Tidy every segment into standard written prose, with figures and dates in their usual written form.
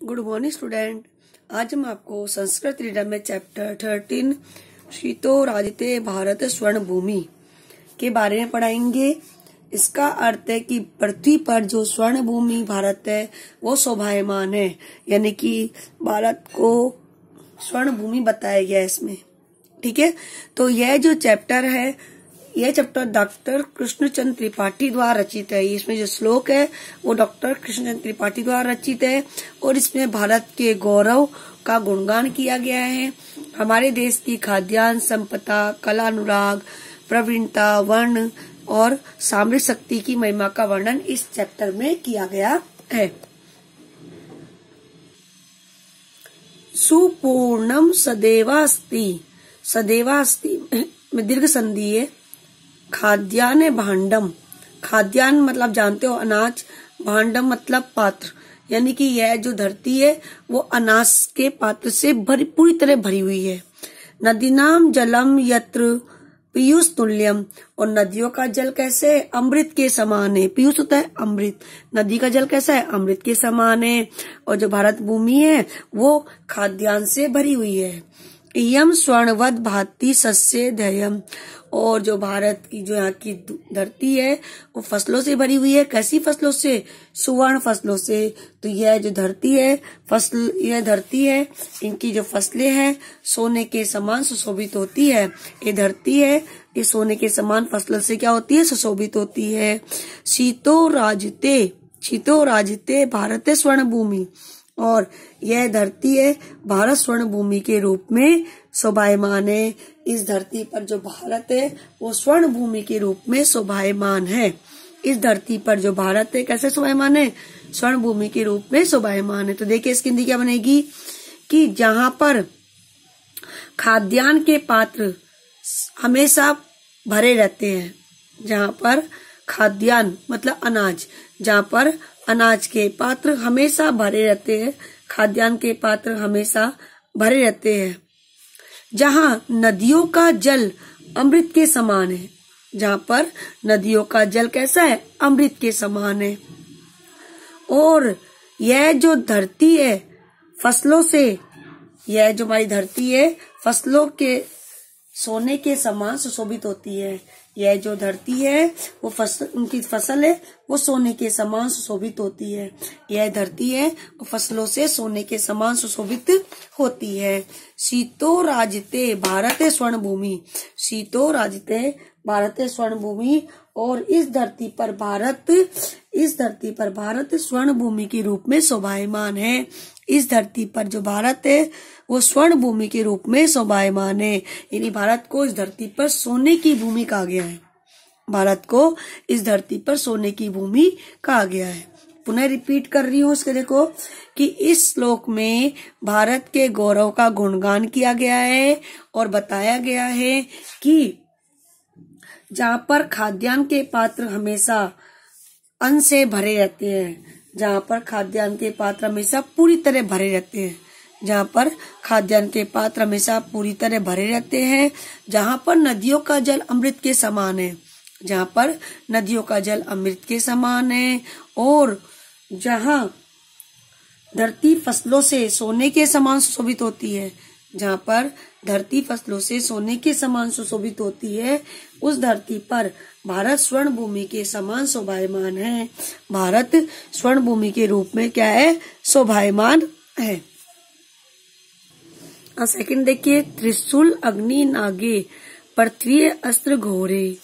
Good morning student. आज हम आपको संस्कृत रीडर में चैप्टर 13 शीतो राजते भारत स्वर्ण भूमि के बारे में पढ़ाएंगे। इसका अर्थ है कि पृथ्वी पर जो स्वर्ण भूमि भारत है वो शोभायमान है, यानी कि भारत को स्वर्ण भूमि बताया गया है इसमें। ठीक है, तो यह जो चैप्टर है, यह चैप्टर डॉक्टर कृष्णचंद्र त्रिपाठी द्वारा रचित है। इसमें जो श्लोक है वो डॉक्टर कृष्णचंद्र त्रिपाठी द्वारा रचित है और इसमें भारत के गौरव का गुणगान किया गया है। हमारे देश की खाद्यान्न संपदा, कला, अनुराग, प्रवीणता, वर्ण और सामरिक शक्ति की महिमा का वर्णन इस चैप्टर में किया गया है। सुपूर्णम सदैवास्ति, सदैवास्ति में दीर्घ संधि है। खाद्यान्न भांडम, खाद्यान्न मतलब जानते हो अनाज, भांडम मतलब पात्र, यानी कि यह जो धरती है वो अनाज के पात्र से पूरी तरह भरी हुई है। नदीनाम जलम यत्र पीयूष तुल्यम, और नदियों का जल कैसे है? अमृत के समान है। पीयूष होता है अमृत, नदी का जल कैसा है? अमृत के समान है। और जो भारत भूमि है वो खाद्यान्न से भरी हुई है। इयम स्वर्णवत भाति सस्य धैर्यम, और जो भारत की जो यहाँ की धरती है वो फसलों से भरी हुई है। कैसी फसलों से? सुवर्ण फसलों से। तो यह जो धरती है फसल, यह धरती है, इनकी जो फसलें हैं सोने के समान सुशोभित होती है। ये धरती है, ये सोने के समान फसलों से क्या होती है? सुशोभित होती है। शीतो राजते, शीतो राजते भारत स्वर्ण भूमि, और यह धरती है भारत स्वर्ण भूमि के रूप में शोभायमान है। इस धरती पर जो भारत है वो स्वर्ण भूमि के रूप में शोभायमान है। इस धरती पर जो भारत है कैसे शोभायमान है? स्वर्ण भूमि के रूप में शोभायमान है। तो देखिए इसकी हिंदी क्या बनेगी कि जहां पर खाद्यान्न के पात्र हमेशा भरे रहते हैं, जहां पर खाद्यान्न मतलब अनाज, जहां पर अनाज के पात्र हमेशा भरे रहते हैं, खाद्यान्न के पात्र हमेशा भरे रहते हैं। जहां नदियों का जल अमृत के समान है, जहां पर नदियों का जल कैसा है? अमृत के समान है। और यह जो धरती है फसलों से, यह जो हमारी धरती है फसलों के सोने के समान सुशोभित होती है। यह जो धरती है वो उनकी फसल है वो सोने के समान सुशोभित होती है। यह धरती है वो फसलों से सोने के समान सुशोभित होती है। शीतो राजते भारत स्वर्ण भूमि, शीतो राजते भारत स्वर्ण भूमि, और इस धरती पर भारत स्वर्ण भूमि के रूप में शोभायमान है। इस धरती पर जो भारत है वो स्वर्ण भूमि के रूप में शोभायमान है, यानी भारत को इस धरती पर सोने की भूमि कहा गया है। भारत को इस धरती पर सोने की भूमि कहा गया है। पुनः रिपीट कर रही हूँ इसके, देखो कि इस श्लोक में भारत के गौरव का गुणगान किया गया है और बताया गया है कि जहाँ पर खाद्यान्न के पात्र हमेशा अन्न से भरे रहते हैं, जहाँ पर खाद्यान्न के पात्र हमेशा पूरी तरह भरे रहते हैं, जहाँ पर खाद्यान्न के पात्र हमेशा पूरी तरह भरे रहते हैं, जहाँ पर नदियों का जल अमृत के समान है, जहाँ पर नदियों का जल अमृत के समान है, और जहाँ धरती फसलों से सोने के समान सुशोभित होती है, जहाँ पर धरती फसलों से सोने के समान सुशोभित होती है, उस धरती पर भारत स्वर्ण भूमि के समान शोभायमान है। भारत स्वर्ण भूमि के रूप में क्या है? शोभायमान है। सेकंड देखिए, त्रिशूल अग्नि नागे पृथ्वी अस्त्र घोरे,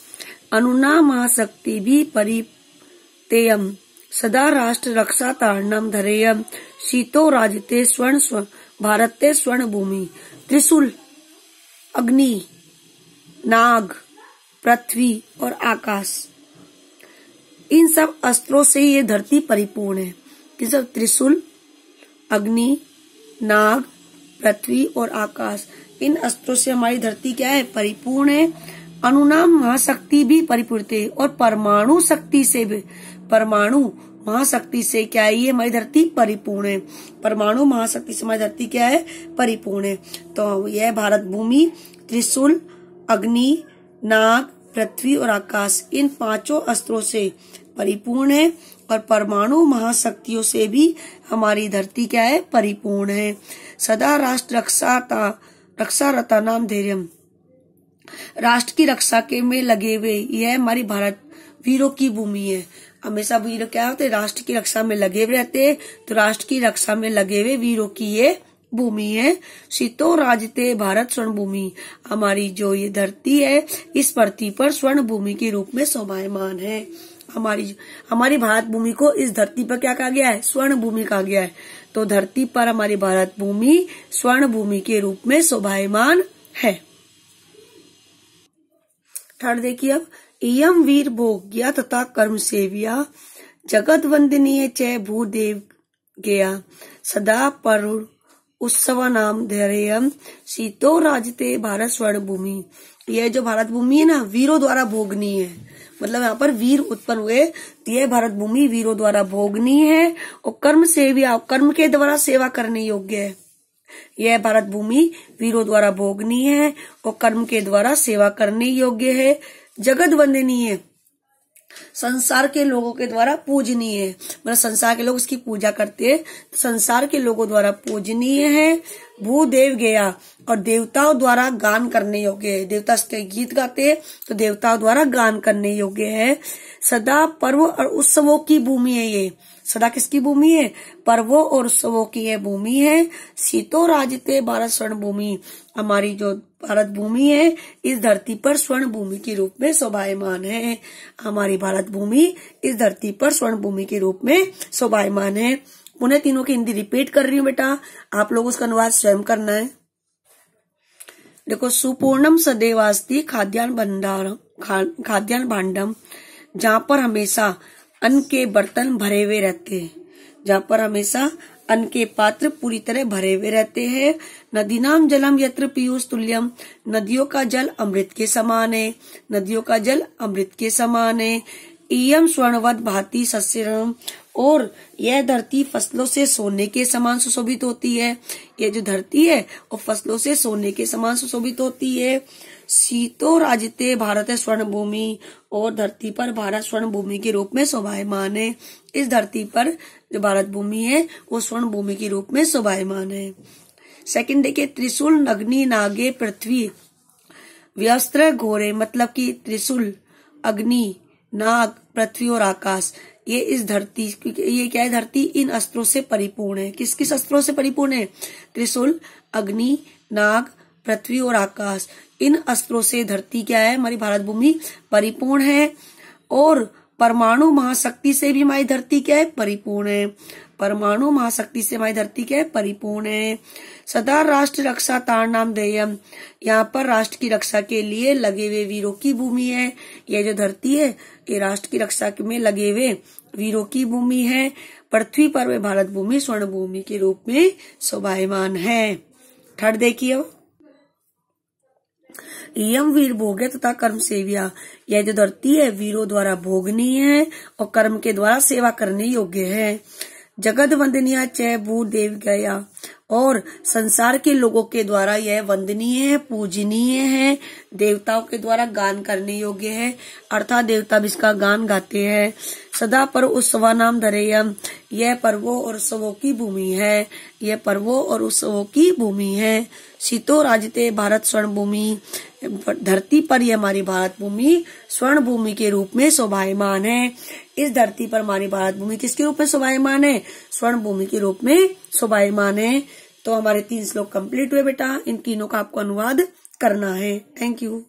अनुना महाशक्ति भी परितेयम, सदा राष्ट्र रक्षा तारणम धरेयम, शीतो राजते स्वर्ण भारते स्वर्ण भूमि। त्रिशूल, अग्नि, नाग, पृथ्वी और आकाश, इन सब अस्त्रों से ये धरती परिपूर्ण है। कि सब? त्रिशूल, अग्नि, नाग, पृथ्वी और आकाश, इन अस्त्रों से हमारी धरती क्या है? परिपूर्ण है। अनुनाम महाशक्ति भी परिपूर्ण है, और परमाणु शक्ति से भी, परमाणु महाशक्ति से क्या है? ये हमारी धरती परिपूर्ण है। परमाणु महाशक्ति से हमारी धरती क्या है? परिपूर्ण है। तो यह भारत भूमि त्रिशूल, अग्नि, नाग, पृथ्वी और आकाश, इन पांचों अस्त्रों से परिपूर्ण है और परमाणु महाशक्तियों से भी हमारी धरती क्या है, परिपूर्ण है। सदा राष्ट्र रक्षा रता नाम धैर्यम, राष्ट्र की रक्षा के में लगे हुए, यह हमारी भारत वीरों की भूमि है। हमेशा वीर क्या होते, राष्ट्र की रक्षा में लगे हुए रहते, तो राष्ट्र की रक्षा में लगे हुए वीरों की ये भूमि है। शीतो राजते भारत स्वर्ण भूमि, हमारी जो ये धरती है इस पृथ्वी पर स्वर्ण भूमि के रूप में शोभायमान है। हमारी भारत भूमि को इस धरती पर क्या कहा गया है, स्वर्ण भूमि कहा गया है। तो धरती पर हमारी भारत भूमि स्वर्ण भूमि के रूप में शोभायमान है। थर्ड देखिए अब, इयम वीर भोग्या तथा कर्म सेविया जगत वंदनीय च भूदेव गया सदा पर उत्सव नाम धैर्यम शीतो राजते भारत स्वर्ण भूमि। यह जो भारत भूमि है ना, वीरों द्वारा भोगनी है, मतलब यहाँ पर वीर उत्पन्न हुए, तो यह भारत भूमि वीरों द्वारा भोगनी है और कर्म सेविया, कर्म के द्वारा सेवा करने योग्य है। यह भारत भूमि वीरों द्वारा भोगनी है और कर्म के द्वारा सेवा करने योग्य है। जगत वंदनीय, संसार के लोगों के द्वारा पूजनीय है, मतलब संसार के लोग उसकी पूजा करते हैं, तो संसार के लोगों द्वारा पूजनीय है। भूदेव गया, और देवताओं द्वारा गान करने योग्य है, देवता इसके गीत गाते हैं तो देवताओं द्वारा गान करने योग्य है। सदा पर्व और उत्सवों की भूमि है ये, सदा किसकी भूमि है, पर्वों और उत्सवों की यह भूमि है। शीतो राजते भारत स्वर्ण भूमि, हमारी जो भारत भूमि है इस धरती पर स्वर्ण भूमि के रूप में शोभायमान है। हमारी भारत भूमि इस धरती पर स्वर्ण भूमि के रूप में शोभायमान है। उन्हें तीनों की हिंदी रिपीट कर रही हूँ बेटा, आप लोग उसका अनुवाद स्वयं करना है। देखो, सुपूर्णम सदैवास्ति खाद्यान्न भंडारम, खाद्यान्न भांडम, जहाँ पर हमेशा अन्न के बर्तन भरे हुए रहते हैं, जहाँ पर हमेशा अन्न के पात्र पूरी तरह भरे हुए रहते हैं। नदीनाम जलम यत्र पीयूष तुल्यम, नदियों का जल अमृत के समान है, नदियों का जल अमृत के समान है। इयम स्वर्णवत भांति सस्यरम, और यह धरती फसलों से सोने के समान सुशोभित होती है। यह जो धरती है वो फसलों से सोने के समान सुशोभित होती है। शीतो राजते भारत स्वर्ण भूमि, और धरती पर भारत स्वर्ण भूमि के रूप में शोभायमान है। इस धरती पर जो भारत भूमि है वो स्वर्ण भूमि के रूप में शोभायमान है। सेकंड देखिए, त्रिशूल अग्नि नागे पृथ्वी व्यस्त्र घोरे, मतलब कि त्रिशूल, अग्नि, नाग, पृथ्वी और आकाश, ये इस धरती, ये क्या है, धरती इन अस्त्रों से परिपूर्ण है। किस किस अस्त्रों से परिपूर्ण है, त्रिशूल, अग्नि, नाग, पृथ्वी और आकाश, इन अस्त्रों से धरती क्या है, हमारी भारत भूमि परिपूर्ण है। और परमाणु महाशक्ति से भी हमारी धरती क्या है, परिपूर्ण है। परमाणु महाशक्ति से हमारी धरती क्या है, परिपूर्ण है। सदा राष्ट्र रक्षा तार नाम देयम, यहाँ पर राष्ट्र की रक्षा के लिए लगे हुए वीरों की भूमि है। यह जो धरती है ये राष्ट्र की रक्षा में लगे हुए वीरों की भूमि है। पृथ्वी पर वे भारत भूमि स्वर्ण भूमि के रूप में शोभायमान है। थर्ड देखिए, यम वीर भोग्य तथा कर्म सेविया, यह जो धरती है वीरों द्वारा भोगनी है और कर्म के द्वारा सेवा करने योग्य है। जगत वंदनीय च भूदेव गया, और संसार के लोगों के द्वारा यह वंदनीय है, पूजनीय है, देवताओं के द्वारा गान करने योग्य है, अर्थात देवता भी इसका गान गाते हैं। सदा पर उत्सव नाम धरेयम, यह पर्वों और उत्सवों की भूमि है, यह पर्वों और उत्सवों की भूमि है। शीतो राजते भारत स्वर्ण भूमि, धरती पर यह हमारी भारत भूमि स्वर्ण भूमि के रूप में शोभायमान है। इस धरती पर हमारी भारत भूमि किसके रूप में शोभायमान है, स्वर्ण भूमि के रूप में शोभायमान है। तो हमारे 3 श्लोक कंप्लीट हुए बेटा, इन तीनों का आपको अनुवाद करना है। Thank you.